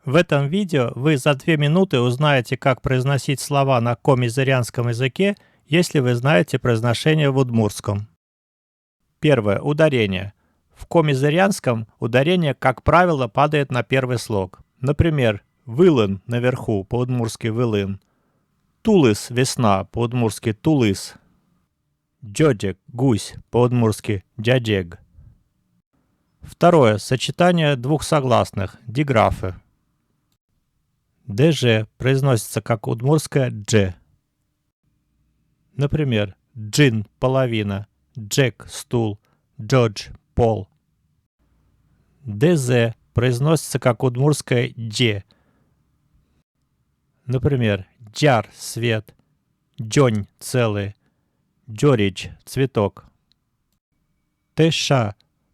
В этом видео вы за 2 минуты узнаете, как произносить слова на коми-зырянском языке, если вы знаете произношение в удмуртском. Первое. Ударение. В коми-зырянском ударение, как правило, падает на первый слог. Например, «вылын» наверху, по-удмуртски «вылын». «Тулыс» — весна, по-удмуртски «тулыс». «Джоджек» — гусь, по-удмуртски «джаджег». Второе. Сочетание двух согласных, диграфы. ДЖ произносится как удмуртское «дж». Например, джин – половина, джек – стул, джодж – пол. ДЗ произносится как удмуртское «дже». Например, джар – свет, джонь – целый, джоридж – цветок. ТШ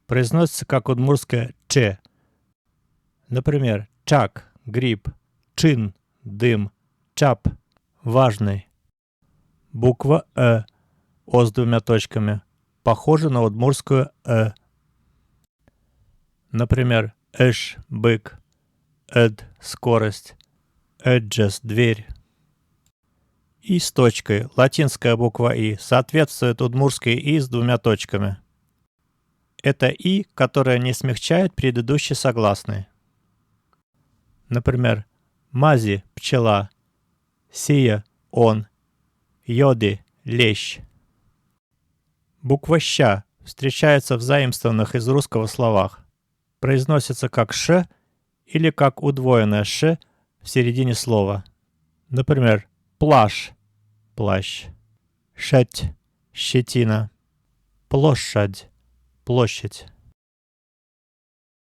произносится как удмуртское «че». Например, чак – гриб, чин – дым, чап – важный. Буква О с двумя точками похожа на удмуртскую Например, эш – бык, эд – скорость, эджес – дверь. И с точкой, латинская буква И, соответствует удмуртской И с двумя точками. Это И, которая не смягчает предыдущий согласный. Например, мази – пчела, сия – он, йоди – лещ. Буква «щ» встречается в заимствованных из русского словах. Произносится как «ш» или как удвоенное «ш» в середине слова. Например, плаш – плащ, шать – щетина, площадь – площадь.